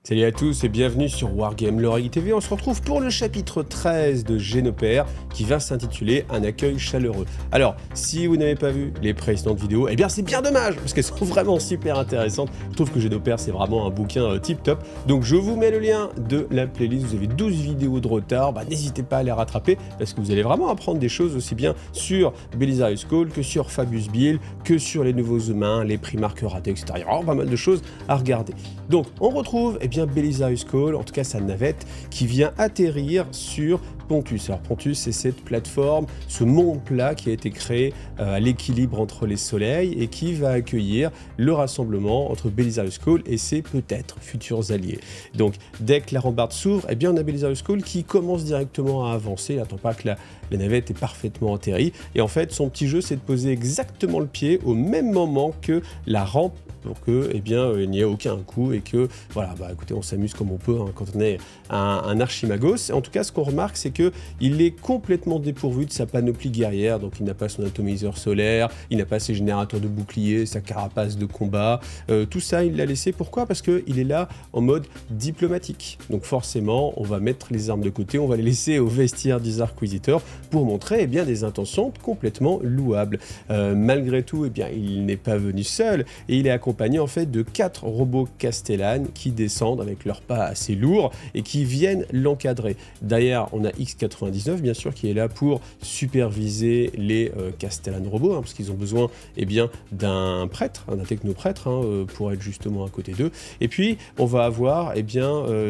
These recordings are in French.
Salut à tous et bienvenue sur Wargame l'Oreille TV. On se retrouve pour le chapitre 13 de Génopère qui va s'intituler Un accueil chaleureux. Alors, si vous n'avez pas vu les précédentes vidéos, eh bien c'est bien dommage parce qu'elles sont vraiment super intéressantes. Je trouve que Génopère c'est vraiment un bouquin tip top. Donc je vous mets le lien de la playlist. Vous avez 12 vidéos de retard. N'hésitez pas à les rattraper parce que vous allez vraiment apprendre des choses aussi bien sur Belisarius Cawl que sur Fabius Bill, que sur les nouveaux humains, les primarques ratés, etc. Il y a vraiment pas mal de choses à regarder. Donc on retrouve Belisarius Cawl, en tout cas sa navette, qui vient atterrir sur Pontus. Alors Pontus, c'est cette plateforme, ce monde plat qui a été créé à l'équilibre entre les soleils et qui va accueillir le rassemblement entre Belisarius Cawl et ses peut-être futurs alliés. Donc dès que la rambarde s'ouvre, eh bien on a Belisarius Cawl qui commence directement à avancer, il n'attend pas que la navette est parfaitement atterrie, et en fait son petit jeu c'est de poser exactement le pied au même moment que la rampe pour que il n'y ait aucun coup et que voilà, écoutez, on s'amuse comme on peut quand on est un archimagos. En tout cas, ce qu'on remarque, c'est qu'il est complètement dépourvu de sa panoplie guerrière, donc il n'a pas son atomiseur solaire, il n'a pas ses générateurs de boucliers, sa carapace de combat, tout ça il l'a laissé. Pourquoi ? Parce qu'il est là en mode diplomatique. Donc forcément, on va mettre les armes de côté, on va les laisser au vestiaire des Arquisiteurs pour montrer des intentions complètement louables. Malgré tout, il n'est pas venu seul et il est accompagné en fait de 4 robots castellanes qui descendent avec leurs pas assez lourds et qui viennent l'encadrer. Derrière, on a X99 bien sûr qui est là pour superviser les castellanes robots parce qu'ils ont besoin d'un prêtre, d'un technoprêtre pour être justement à côté d'eux. Et puis on va avoir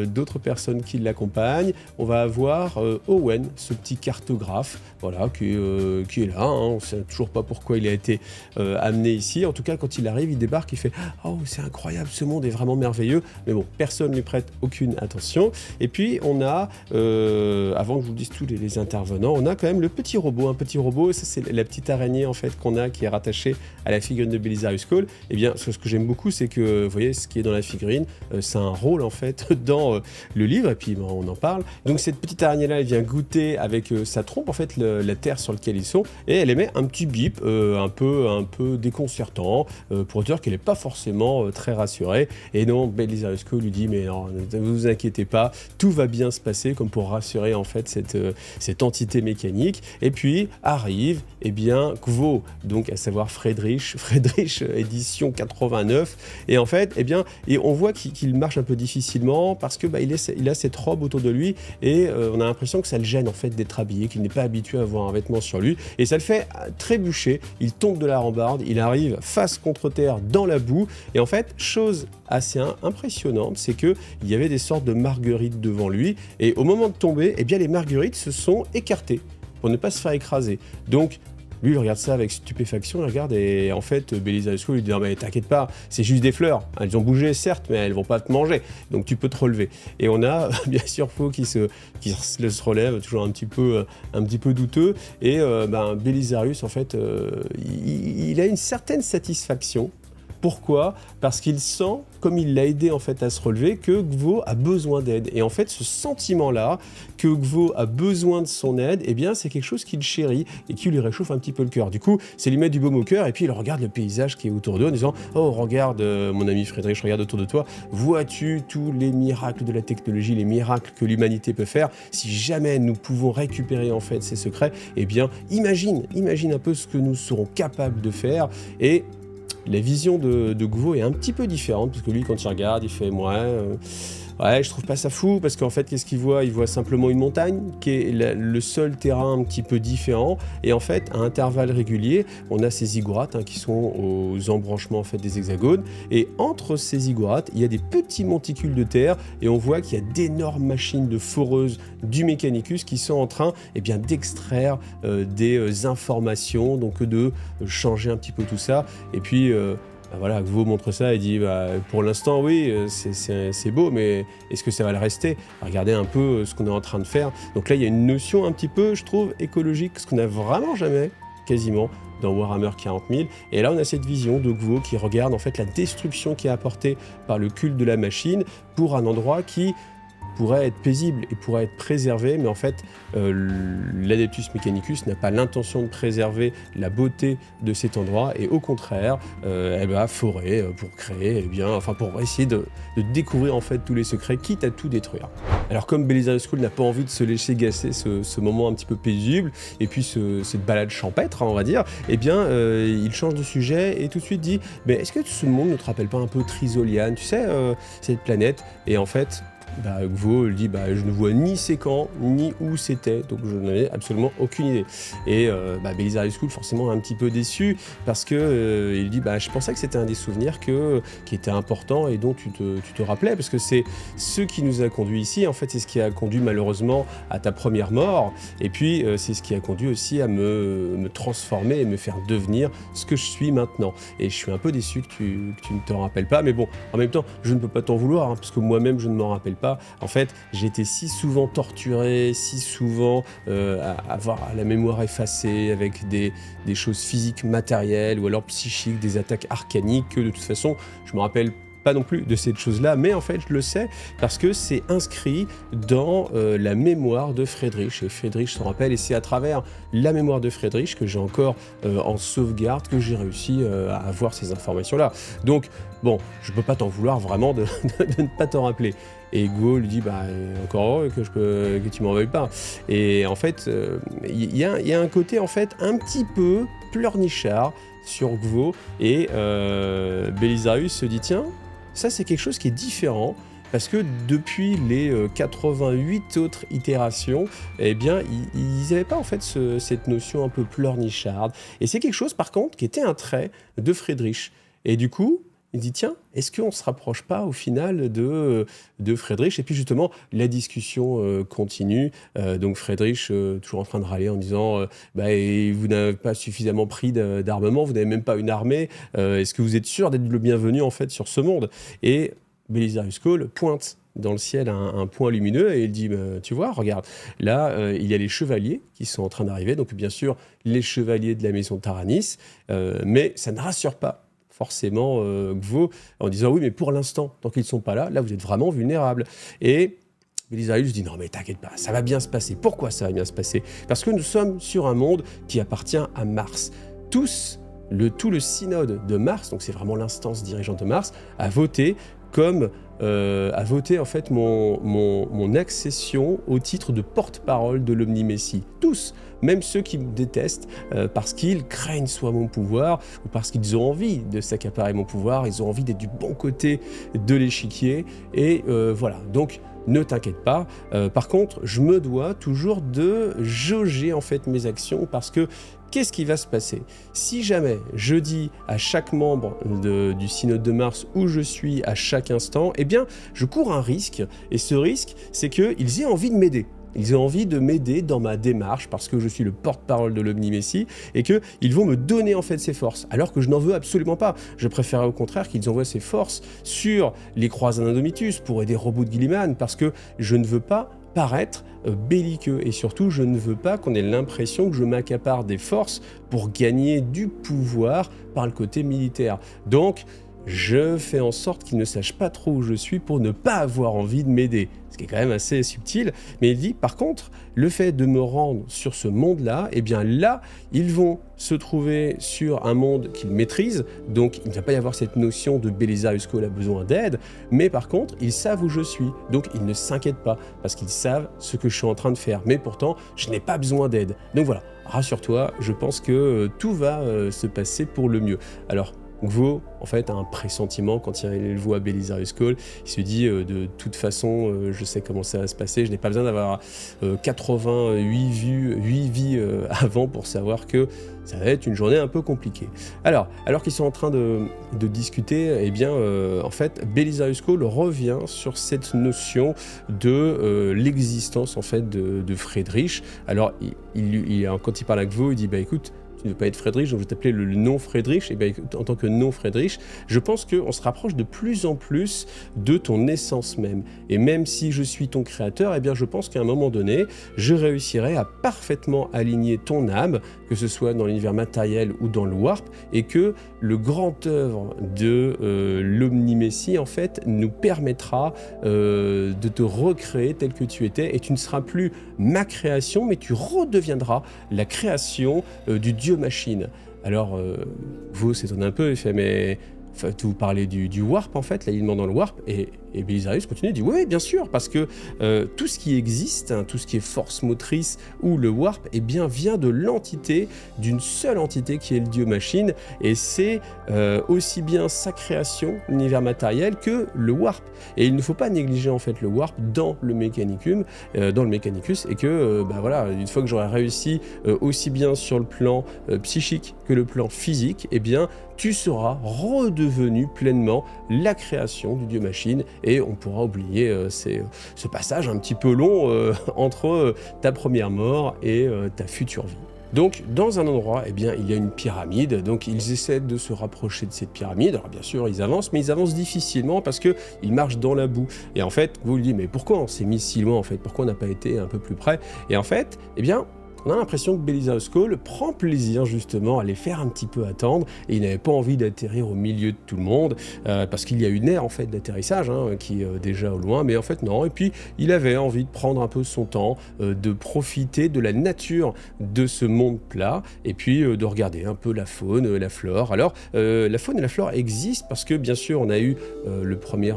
d'autres personnes qui l'accompagnent. On va avoir Owen, ce petit cartographe, voilà, qui est là. On ne sait toujours pas pourquoi il a été amené ici. En tout cas, quand il arrive, il débarque, il fait « Oh, c'est incroyable, ce monde est vraiment merveilleux ». Mais bon, personne ne lui prête aucune attention. Et puis, on a, avant que je vous dise tous les intervenants, on a quand même le petit robot. Un petit robot, ça c'est la petite araignée en fait qu'on a qui est rattachée à la figurine de Belisarius Cawl. Ce que j'aime beaucoup, c'est que, vous voyez, ce qui est dans la figurine, c'est un rôle en fait dans le livre. Et puis, on en parle. Donc, cette petite araignée-là, elle vient goûter avec sa trompe, en fait, la terre sur laquelle ils sont. Et elle émet un petit bip un peu déconcertant pour dire qu'elle n'est pas forcément très rassurée. Et non, Belisarius Cawl lui dit « Mais non, ne vous inquiétez pas, tout va bien se passer », comme pour rassurer en fait cette entité mécanique. Et puis arrive Kvo, donc à savoir Friedrich édition 89. Et en fait, et on voit qu'il marche un peu difficilement parce que il a cette robe autour de lui et on a l'impression que ça le gêne en fait d'être habillé, qu'il n'est pas habitué à avoir un vêtement sur lui. Et ça le fait trébucher, il tombe de la rambarde, il arrive face contre terre dans la boue. Et en fait, chose assez impressionnante, c'est qu'il y avait des sortes de marguerites devant lui. Et au moment de tomber, les marguerites se sont écartées pour ne pas se faire écraser. Donc, lui, il regarde ça avec stupéfaction, il regarde et en fait, Belisarius Cawl lui dit « Non mais t'inquiète pas, c'est juste des fleurs. Elles ont bougé certes, mais elles vont pas te manger, donc tu peux te relever. » Et on a bien sûr Faux qui se relève, toujours un petit peu douteux. Et Belisarius, en fait, il a une certaine satisfaction. Pourquoi ? Parce qu'il sent, comme il l'a aidé en fait à se relever, que Kvo a besoin d'aide. Et en fait, ce sentiment-là, que Kvo a besoin de son aide, c'est quelque chose qu'il chérit et qui lui réchauffe un petit peu le cœur. Du coup, c'est lui mettre du baume au cœur et puis il regarde le paysage qui est autour d'eux en disant « Oh, regarde mon ami Friedrich, regarde autour de toi, vois-tu tous les miracles de la technologie, les miracles que l'humanité peut faire? Si jamais nous pouvons récupérer en fait ces secrets, imagine un peu ce que nous serons capables de faire. » Et la vision de Kvo est un petit peu différente, parce que lui, quand il regarde, il fait ouais, je trouve pas ça fou, parce qu'en fait, qu'est-ce qu'il voit ? Il voit simplement une montagne, qui est le seul terrain un petit peu différent, et en fait, à intervalles réguliers, on a ces ziggourats qui sont aux embranchements en fait, des hexagones, et entre ces ziggourats, il y a des petits monticules de terre, et on voit qu'il y a d'énormes machines de foreuses du Mechanicus qui sont en train d'extraire des informations, donc de changer un petit peu tout ça, et puis... voilà, Kvo montre ça et dit pour l'instant oui c'est beau, mais est-ce que ça va le rester ? Regardez un peu ce qu'on est en train de faire. Donc là il y a une notion un petit peu, je trouve, écologique, ce qu'on n'a vraiment jamais quasiment dans Warhammer 40 000. Et là on a cette vision de Kvo qui regarde en fait la destruction qui est apportée par le culte de la machine pour un endroit qui pourrait être paisible et pourrait être préservé, mais en fait, l'Adeptus Mechanicus n'a pas l'intention de préserver la beauté de cet endroit, et au contraire, elle va forer pour créer, pour essayer de découvrir en fait tous les secrets, quitte à tout détruire. Alors comme Belisarius Cawl n'a pas envie de se laisser gasser ce moment un petit peu paisible, et puis cette balade champêtre, hein, on va dire, il change de sujet et tout de suite dit « Mais est-ce que ce monde ne te rappelle pas un peu Trisolian, tu sais, cette planète ?» Et en fait, Gvo lui dit je ne vois ni c'est quand, ni où c'était, donc je n'en ai absolument aucune idée. Et Belisarius Cawl forcément un petit peu déçu, parce que il dit je pensais que c'était un des souvenirs qui était important et dont tu te rappelais, parce que c'est ce qui nous a conduit ici, en fait c'est ce qui a conduit malheureusement à ta première mort, et puis c'est ce qui a conduit aussi à me transformer et me faire devenir ce que je suis maintenant. Et je suis un peu déçu que tu ne t'en rappelles pas, mais bon, en même temps je ne peux pas t'en vouloir, hein, parce que moi-même je ne m'en rappelle pas. En fait, j'ai été si souvent torturé, si souvent à avoir la mémoire effacée avec des choses physiques, matérielles ou alors psychiques, des attaques arcaniques, que de toute façon, je me rappelle pas non plus de cette chose-là, mais en fait, je le sais parce que c'est inscrit dans la mémoire de Friedrich, et Friedrich s'en rappelle, et c'est à travers la mémoire de Friedrich que j'ai encore en sauvegarde que j'ai réussi à avoir ces informations-là. Donc, bon, je peux pas t'en vouloir vraiment de ne pas t'en rappeler. Et Gvo lui dit encore heureux que tu m'en veuilles pas. Et en fait, il y a un côté en fait un petit peu pleurnichard sur Gvo, et Belisarius se dit tiens, ça c'est quelque chose qui est différent, parce que depuis les 88 autres itérations, ils n'avaient pas en fait cette notion un peu pleurnicharde. Et c'est quelque chose par contre qui était un trait de Friedrich. Et du coup, il dit tiens, est-ce qu'on ne se rapproche pas au final de Friedrich? Et puis justement, la discussion continue. Donc Friedrich, toujours en train de râler en disant vous n'avez pas suffisamment pris d'armement, vous n'avez même pas une armée. Est-ce que vous êtes sûr d'être le bienvenu en fait sur ce monde? Et Belisarius Cawl pointe dans le ciel un point lumineux et il dit tu vois, regarde, là il y a les chevaliers qui sont en train d'arriver, donc bien sûr les chevaliers de la maison Taranis, mais ça ne rassure pas forcément Gvo, en disant oui mais pour l'instant, tant qu'ils ne sont pas là, là vous êtes vraiment vulnérables. Et Belisarius dit non mais t'inquiète pas, ça va bien se passer. Pourquoi ça va bien se passer? Parce que nous sommes sur un monde qui appartient à Mars. Tout le synode de Mars, donc c'est vraiment l'instance dirigeante de Mars, a voté en fait mon accession au titre de porte-parole de l'Omni-Messie. Tous, même ceux qui me détestent parce qu'ils craignent soit mon pouvoir ou parce qu'ils ont envie de s'accaparer mon pouvoir, ils ont envie d'être du bon côté de l'échiquier, et voilà. Donc ne t'inquiète pas. Par contre, je me dois toujours de jauger en fait mes actions, parce que qu'est-ce qui va se passer si jamais je dis à chaque membre du synode de Mars où je suis à chaque instant, je cours un risque, et ce risque, c'est qu'ils aient envie de m'aider. Ils ont envie de m'aider dans ma démarche parce que je suis le porte-parole de l'Omni-Messie, et qu'ils vont me donner en fait ces forces, alors que je n'en veux absolument pas. Je préférerais au contraire qu'ils envoient ces forces sur les croisades Indomitus pour aider Robot de Guilliman, parce que je ne veux pas paraître belliqueux, et surtout je ne veux pas qu'on ait l'impression que je m'accapare des forces pour gagner du pouvoir par le côté militaire. Donc je fais en sorte qu'ils ne sachent pas trop où je suis pour ne pas avoir envie de m'aider. Ce qui est quand même assez subtil, mais il dit par contre, le fait de me rendre sur ce monde-là, là, ils vont se trouver sur un monde qu'ils maîtrisent, donc il ne va pas y avoir cette notion de Belisarius Cawl a besoin d'aide, mais par contre, ils savent où je suis, donc ils ne s'inquiètent pas, parce qu'ils savent ce que je suis en train de faire, mais pourtant, je n'ai pas besoin d'aide. Donc voilà, rassure-toi, je pense que tout va se passer pour le mieux. Alors, Gvo, en fait, a un pressentiment quand il voit Belisarius Cawl. Il se dit de toute façon, je sais comment ça va se passer. Je n'ai pas besoin d'avoir 88 vies avant pour savoir que ça va être une journée un peu compliquée. Alors qu'ils sont en train de discuter, en fait, Belisarius Cawl revient sur cette notion de l'existence en fait de Friedrich. Alors, quand il parle à Gvo, il dit écoute, tu ne veux pas être Friedrich, donc je vais t'appeler le non-Friedrich. Et bien, en tant que non-Friedrich, je pense qu'on se rapproche de plus en plus de ton essence même. Et même si je suis ton créateur, eh bien, je pense qu'à un moment donné, je réussirai à parfaitement aligner ton âme, que ce soit dans l'univers matériel ou dans le warp, et que le grand œuvre de l'Omnimésie, en fait, nous permettra de te recréer tel que tu étais, et tu ne seras plus ma création, mais tu redeviendras la création du dieu-machine. Alors, vous s'étonne un peu, il fait, mais... Enfin, vous parlez du warp, en fait, l'alignement dans le warp, et Belisarius continue, dit oui, bien sûr, parce que tout ce qui existe, hein, tout ce qui est force motrice ou le warp, eh bien, vient de l'entité, d'une seule entité qui est le dieu-machine, et c'est aussi bien sa création, l'univers matériel, que le warp. Et il ne faut pas négliger, en fait, le warp dans le Mechanicum, dans le Mechanicus, et que, bah voilà, une fois que j'aurai réussi aussi bien sur le plan psychique que le plan physique, eh bien, tu seras redevenu pleinement la création du dieu-machine, et on pourra oublier ce passage un petit peu long entre ta première mort et ta future vie. Donc, dans un endroit, eh bien, il y a une pyramide, donc ils essaient de se rapprocher de cette pyramide. Alors bien sûr, ils avancent, mais ils avancent difficilement parce qu'ils marchent dans la boue. Et en fait, vous lui dites, mais pourquoi on s'est mis si loin, en fait? Pourquoi on n'a pas été un peu plus près? Et en fait, eh bien, on a l'impression que Belisarius Cawl prend plaisir justement à les faire un petit peu attendre, et il n'avait pas envie d'atterrir au milieu de tout le monde, parce qu'il y a une aire en fait d'atterrissage qui est déjà au loin, mais en fait non, et puis il avait envie de prendre un peu son temps, de profiter de la nature de ce monde plat, et puis de regarder un peu la faune, la flore. Alors la faune et la flore existent parce que bien sûr on a eu le premier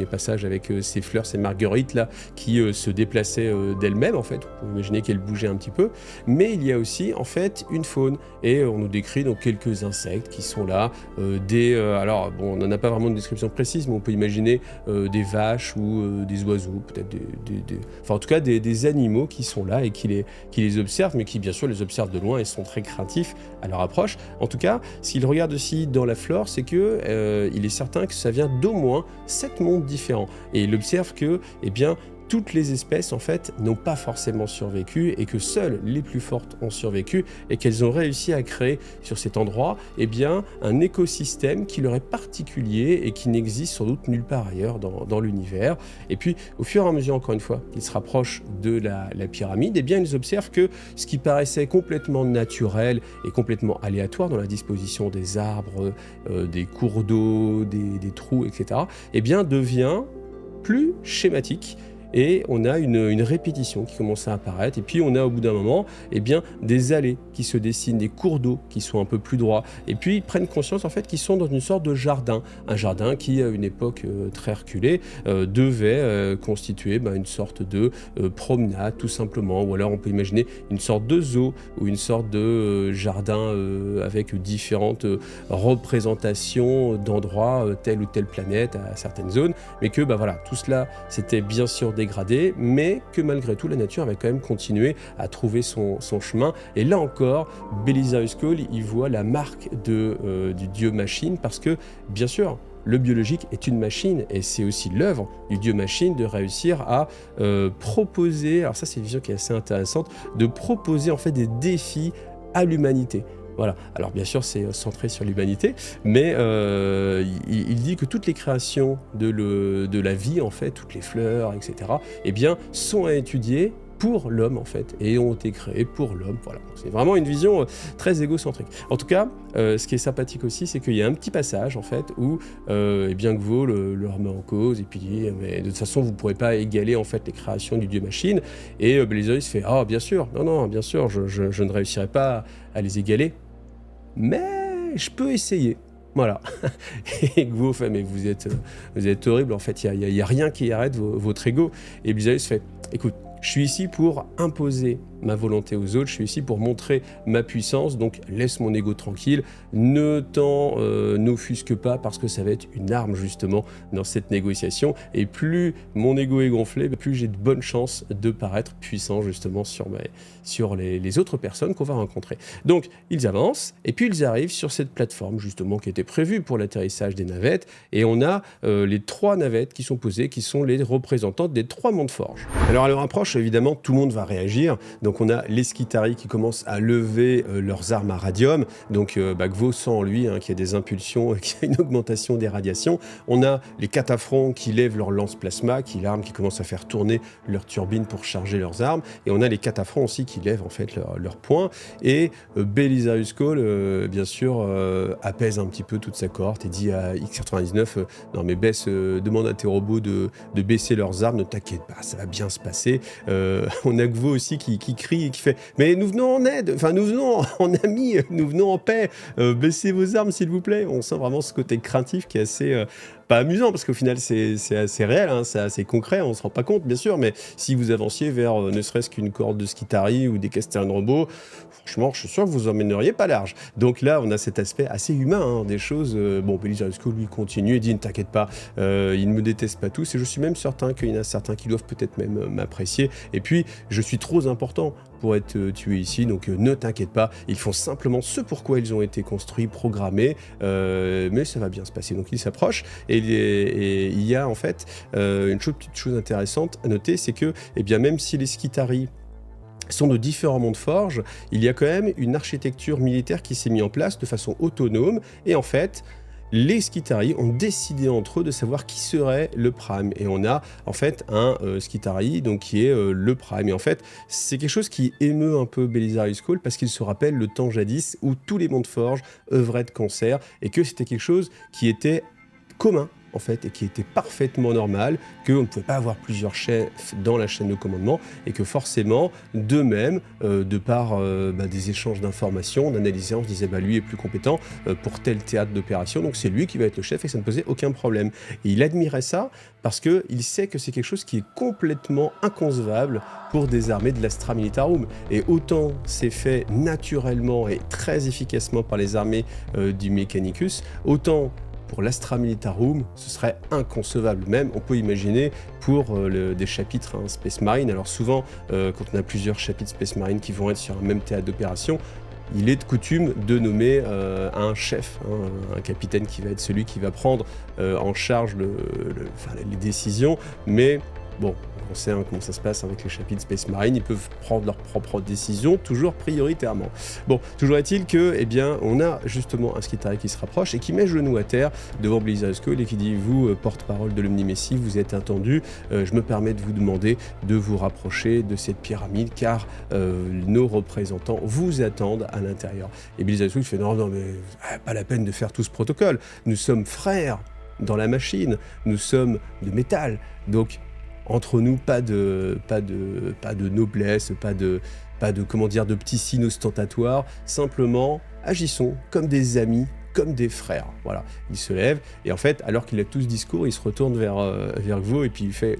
passage avec ces fleurs, ces marguerites là, qui se déplaçaient d'elles-mêmes en fait. Vous pouvez imaginer qu'elles bougeaient un petit peu, mais il y a aussi en fait une faune, et on nous décrit donc quelques insectes qui sont là, alors bon, on n'en a pas vraiment de description précise, mais on peut imaginer des vaches ou des oiseaux, peut-être enfin en tout cas des animaux qui sont là et qui les observent, mais qui bien sûr les observent de loin et sont très craintifs à leur approche. En tout cas, s'il regarde aussi dans la flore, c'est que il est certain que ça vient d'au moins 7 mondes différents, et il observe que, eh bien, toutes les espèces, en fait, n'ont pas forcément survécu, et que seules les plus fortes ont survécu, et qu'elles ont réussi à créer sur cet endroit, eh bien, un écosystème qui leur est particulier et qui n'existe sans doute nulle part ailleurs dans l'univers. Et puis, au fur et à mesure, encore une fois, qu'ils se rapprochent de la pyramide, eh bien, ils observent que ce qui paraissait complètement naturel et complètement aléatoire dans la disposition des arbres, des cours d'eau, des trous, etc., eh bien, devient plus schématique. Et on a une répétition qui commence à apparaître, et puis on a au bout d'un moment, eh bien, des allées qui se dessinent, des cours d'eau qui sont un peu plus droits, et puis ils prennent conscience en fait qu'ils sont dans une sorte de jardin, un jardin qui à une époque très reculée devait constituer une sorte de promenade tout simplement, ou alors on peut imaginer une sorte de zoo ou une sorte de jardin avec différentes représentations d'endroits, telle ou telle planète à certaines zones, mais que voilà, tout cela c'était bien sûr dégradé, mais que malgré tout la nature avait quand même continué à trouver son chemin. Et là encore, Belisarius Cawl, il voit la marque du dieu machine, parce que bien sûr le biologique est une machine, et c'est aussi l'œuvre du dieu machine de réussir à proposer, alors ça c'est une vision qui est assez intéressante, de proposer en fait des défis à l'humanité. Voilà. Alors bien sûr c'est centré sur l'humanité, mais il dit que toutes les créations de la vie, en fait, toutes les fleurs, etc., eh bien, sont à étudier pour l'homme, en fait, et ont été créés pour l'homme. Voilà. C'est vraiment une vision très égocentrique. En tout cas, ce qui est sympathique aussi, c'est qu'il y a un petit passage, en fait, où eh bien Gwo le remet en cause, et puis dit, mais de toute façon, vous ne pourrez pas égaler, en fait, les créations du dieu-machine. Et Belisarius fait, ah, bien sûr, non, bien sûr, je ne réussirai pas à les égaler, mais je peux essayer. Voilà. Et Gwo fait, mais vous êtes horrible, en fait, il y a rien qui arrête votre ego. Et Belisarius fait, écoute, je suis ici pour imposer ma volonté aux autres, je suis ici pour montrer ma puissance, donc laisse mon ego tranquille, ne t'en n'offusque pas, parce que ça va être une arme justement dans cette négociation, et plus mon ego est gonflé, plus j'ai de bonnes chances de paraître puissant justement sur les autres personnes qu'on va rencontrer. Donc ils avancent, et puis ils arrivent sur cette plateforme justement qui était prévue pour l'atterrissage des navettes, et on a les 3 navettes qui sont posées, qui sont les représentantes des 3 mondes forges. Alors à leur approche, évidemment, tout le monde va réagir. Donc on a les Skitarii qui commencent à lever leurs armes à radium. Donc Gvo sent lui qu'il y a des impulsions, qu'il y a une augmentation des radiations. On a les cataphrons qui lèvent leur lance-plasma, qui commencent à faire tourner leurs turbines pour charger leurs armes. Et on a les cataphrons aussi qui lèvent en fait leurs poings. Et Belisarius Cawl, bien sûr, apaise un petit peu toute sa cohorte et dit à X99 non mais demande à tes robots de baisser leurs armes, ne t'inquiète pas, ça va bien se passer. On a Gvo aussi qui crie et qui fait mais nous venons en aide, enfin nous venons en amis, nous venons en paix, baissez vos armes s'il vous plaît. On sent vraiment ce côté craintif qui est assez pas amusant parce qu'au final c'est assez réel, c'est assez concret, on se rend pas compte bien sûr, mais si vous avanciez vers ne serait-ce qu'une corde de Skitarii ou des Castellan robots, franchement je suis sûr que vous emmèneriez pas large. Donc là on a cet aspect assez humain des choses. Belisarius Cawl lui continue et dit ne t'inquiète pas, ils ne me détestent pas tous et je suis même certain qu'il y en a certains qui doivent peut-être même m'apprécier et puis je suis trop important pour être tué ici, donc ne t'inquiète pas, ils font simplement ce pourquoi ils ont été construits, programmés, mais ça va bien se passer. Donc ils s'approchent et il y a en fait une petite chose intéressante à noter, c'est que même si les Skitarii sont de différents mondes forges, il y a quand même une architecture militaire qui s'est mise en place de façon autonome et en fait les Skitarii ont décidé entre eux de savoir qui serait le Prime. Et on a en fait un Skitarii qui est le Prime. Et en fait, c'est quelque chose qui émeut un peu Belisarius Cawl parce qu'il se rappelle le temps jadis où tous les mondes forges œuvraient de concert et que c'était quelque chose qui était commun en fait, et qui était parfaitement normal, qu'on ne pouvait pas avoir plusieurs chefs dans la chaîne de commandement, et que forcément, d'eux-mêmes, de par des échanges d'informations, d'analyser, on se disait, lui est plus compétent pour tel théâtre d'opération, donc c'est lui qui va être le chef, et ça ne posait aucun problème. Et il admirait ça, parce qu'il sait que c'est quelque chose qui est complètement inconcevable pour des armées de l'Astra Militarum. Et autant c'est fait naturellement et très efficacement par les armées du Mechanicus, autant pour l'Astra Militarum, ce serait inconcevable. Même, on peut imaginer pour des chapitres Space Marine. Alors souvent, quand on a plusieurs chapitres Space Marine qui vont être sur un même théâtre d'opération, il est de coutume de nommer un chef, un capitaine qui va être celui qui va prendre en charge les décisions. Mais bon, on sait comment ça se passe avec les chapitres Space Marine, ils peuvent prendre leurs propres décisions, toujours prioritairement. Bon, toujours est-il que, on a justement un Skitarii qui se rapproche et qui met genou à terre devant Belisarius Cawl et qui dit, vous, porte-parole de l'Omni-Messie, vous êtes attendu, je me permets de vous demander de vous rapprocher de cette pyramide, car nos représentants vous attendent à l'intérieur. Et Belisarius Cawl fait, non, mais pas la peine de faire tout ce protocole, nous sommes frères dans la machine, nous sommes de métal, donc entre nous, pas de noblesse, pas de petits signes ostentatoires, simplement agissons comme des amis, comme des frères. Voilà, il se lève, et en fait, alors qu'il a tout ce discours, il se retourne vers Gvo, et puis il fait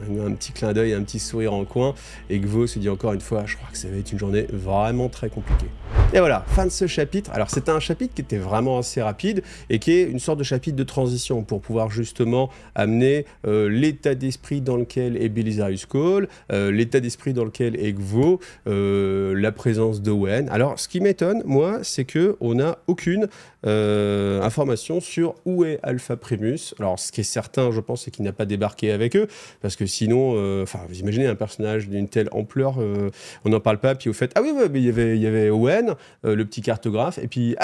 un petit clin d'œil, un petit sourire en coin, et Gvo se dit encore une fois, je crois que ça va être une journée vraiment très compliquée. Et voilà, fin de ce chapitre. Alors c'était un chapitre qui était vraiment assez rapide et qui est une sorte de chapitre de transition pour pouvoir justement amener l'état d'esprit dans lequel est Belisarius Cawl, l'état d'esprit dans lequel est Gvo, la présence d'Owen. Alors ce qui m'étonne, moi, c'est qu'on n'a aucune information sur où est Alpha Primus. Alors ce qui est certain, je pense, c'est qu'il n'a pas débarqué avec eux, parce que sinon, vous imaginez un personnage d'une telle ampleur, on n'en parle pas, puis au fait, il y avait Owen, le petit cartographe, et puis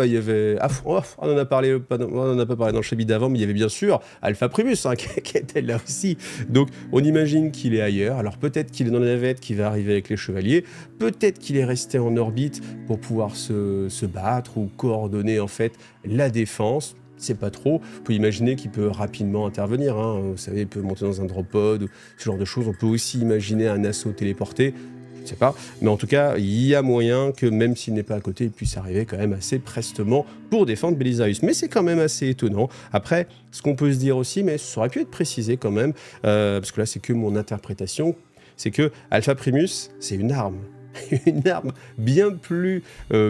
il y avait, on en a pas parlé dans le chapitre d'avant, mais il y avait bien sûr Alpha Primus qui était là aussi. Donc on imagine qu'il est ailleurs. Alors peut-être qu'il est dans la navette qui va arriver avec les chevaliers, peut-être qu'il est resté en orbite pour pouvoir se battre ou coordonner en fait la défense. C'est pas trop. On peut imaginer qu'il peut rapidement intervenir. Vous savez, il peut monter dans un drop pod, ou ce genre de choses. On peut aussi imaginer un assaut téléporté. Je ne sais pas. Mais en tout cas, il y a moyen que même s'il n'est pas à côté, il puisse arriver quand même assez prestement pour défendre Belisarius. Mais c'est quand même assez étonnant. Après, ce qu'on peut se dire aussi, mais ça aurait pu être précisé quand même, parce que là, c'est que mon interprétation, c'est que Alpha Primus, c'est une arme. Une arme bien plus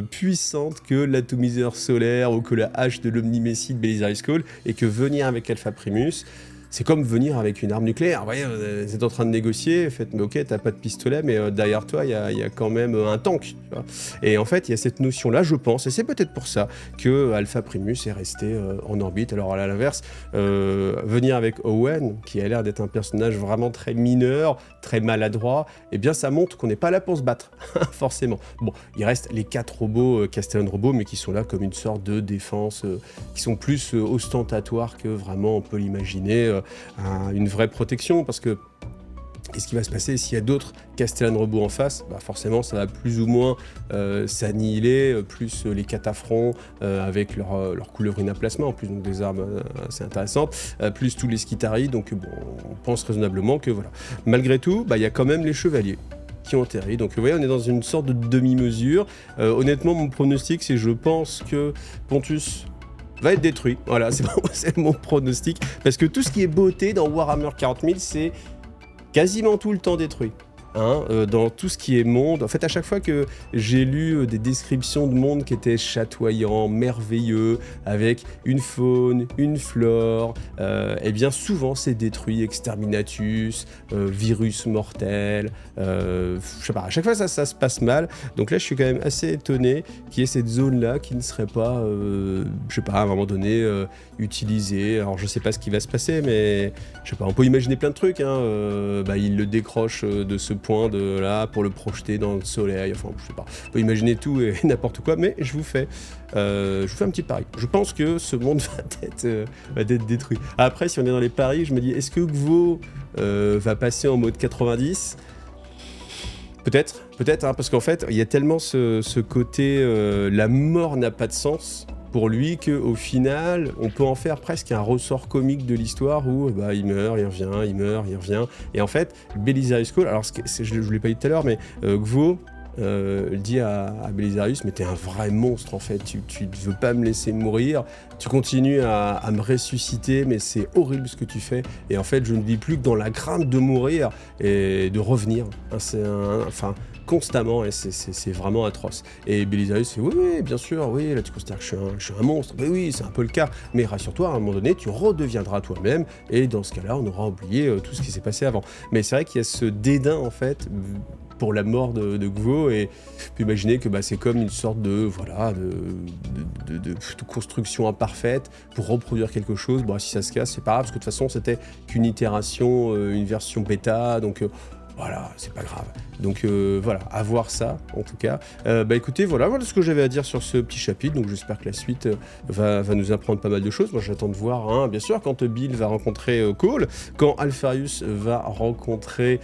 puissante que l'atomiseur solaire ou que la hache de l'Omni-Messie de Belisarius Cawl, et que venir avec Alpha Primus, c'est comme venir avec une arme nucléaire. Vous voyez, vous êtes en train de négocier, faites, mais ok, t'as pas de pistolet, mais derrière toi, il y a quand même un tank. Tu vois. Et en fait, il y a cette notion-là, je pense, et c'est peut-être pour ça que Alpha Primus est resté en orbite. Alors à l'inverse, venir avec Owen, qui a l'air d'être un personnage vraiment très mineur, très maladroit, eh bien ça montre qu'on n'est pas là pour se battre, forcément. Bon, il reste les 4 robots, Castellan robots, mais qui sont là comme une sorte de défense, qui sont plus ostentatoires que vraiment, on peut l'imaginer, une vraie protection, parce que qu'est-ce qui va se passer s'il y a d'autres Castellan robots en face? Bah forcément, ça va plus ou moins s'annihiler, plus les cataphrons avec leur coulevrine à plasma, en plus donc des armes assez intéressantes, plus tous les Skitarii, donc bon, on pense raisonnablement que voilà. Malgré tout, bah, il y a quand même les chevaliers qui ont atterri, donc vous voyez, on est dans une sorte de demi-mesure. Honnêtement, mon pronostic, c'est je pense que Pontus va être détruit. Voilà, c'est mon pronostic, parce que tout ce qui est beauté dans Warhammer 40 000, c'est quasiment tout le temps détruit. Hein, dans tout ce qui est monde. En fait, à chaque fois que j'ai lu des descriptions de monde qui étaient chatoyants, merveilleux, avec une faune, une flore, eh bien souvent c'est détruit, exterminatus, virus mortel, je sais pas, à chaque fois ça se passe mal. Donc là je suis quand même assez étonné qu'il y ait cette zone-là qui ne serait pas, je sais pas, à un moment donné utilisée. Alors je sais pas ce qui va se passer, mais je sais pas, on peut imaginer plein de trucs, hein. Il le décroche de ce point de là pour le projeter dans le soleil, enfin je sais pas, on peut imaginer tout et n'importe quoi, mais je vous fais un petit pari. Je pense que ce monde va être détruit. Après, si on est dans les paris, je me dis, est-ce que Gvo va passer en mode 90 ? Peut-être, hein, parce qu'en fait, il y a tellement ce côté, la mort n'a pas de sens pour lui, qu'au final, on peut en faire presque un ressort comique de l'histoire où bah, il meurt, il revient, il meurt, il revient. Et en fait, Belisarius Cawl, alors je ne l'ai pas dit tout à l'heure, mais Gvo dit à Belisarius, mais t'es un vrai monstre en fait, tu ne veux pas me laisser mourir, tu continues à me ressusciter, mais c'est horrible ce que tu fais. Et en fait, je ne vis plus que dans la crainte de mourir et de revenir. Hein, constamment, et c'est vraiment atroce. Et Belisarius fait oui, bien sûr, oui, là tu considères que je suis un monstre, mais oui, c'est un peu le cas, mais rassure-toi, à un moment donné, tu redeviendras toi-même, et dans ce cas-là, on aura oublié tout ce qui s'est passé avant. Mais c'est vrai qu'il y a ce dédain, en fait, pour la mort de Gvo, et tu peux imaginer que bah, c'est comme une sorte de construction imparfaite pour reproduire quelque chose. Bon, si ça se casse, c'est pas grave, parce que de toute façon, c'était qu'une itération, une version bêta, donc voilà, c'est pas grave. Donc voilà, à voir ça, en tout cas. Écoutez, voilà ce que j'avais à dire sur ce petit chapitre, donc j'espère que la suite va nous apprendre pas mal de choses. Moi, j'attends de voir, hein, bien sûr, quand Bill va rencontrer Cawl, quand Alpharius va rencontrer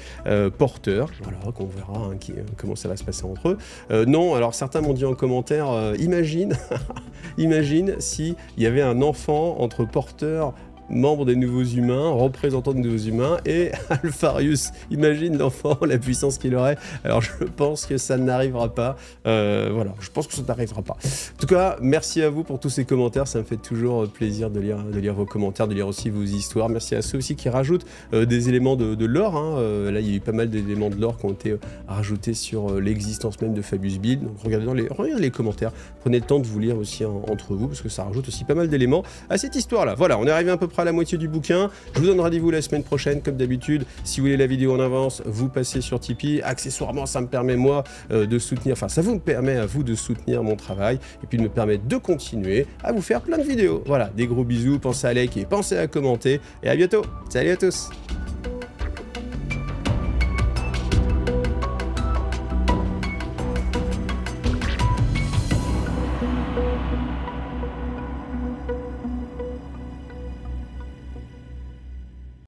Porter, voilà, qu'on verra hein, comment ça va se passer entre eux. Non, alors certains m'ont dit en commentaire, imagine si il y avait un enfant entre Porter, membre des Nouveaux Humains, représentant des Nouveaux Humains, et Alpharius. Imagine l'enfant, la puissance qu'il aurait. Alors je pense que ça n'arrivera pas. Voilà, je pense que ça n'arrivera pas. En tout cas, merci à vous pour tous ces commentaires. Ça me fait toujours plaisir de lire vos commentaires, de lire aussi vos histoires. Merci à ceux aussi qui rajoutent des éléments de lore. Hein. Là, il y a eu pas mal d'éléments de lore qui ont été rajoutés sur l'existence même de Fabius Bill. Donc regardez les commentaires. Prenez le temps de vous lire aussi entre vous, parce que ça rajoute aussi pas mal d'éléments à cette histoire-là. Voilà, on est arrivé à peu près à la moitié du bouquin. Je vous donne rendez-vous la semaine prochaine, comme d'habitude. Si vous voulez la vidéo en avance, vous passez sur Tipeee. Accessoirement, ça me permet moi de soutenir, enfin ça vous me permet à vous de soutenir mon travail, et puis de me permettre de continuer à vous faire plein de vidéos. Voilà, des gros bisous, pensez à liker, pensez à commenter, et à bientôt. Salut à tous.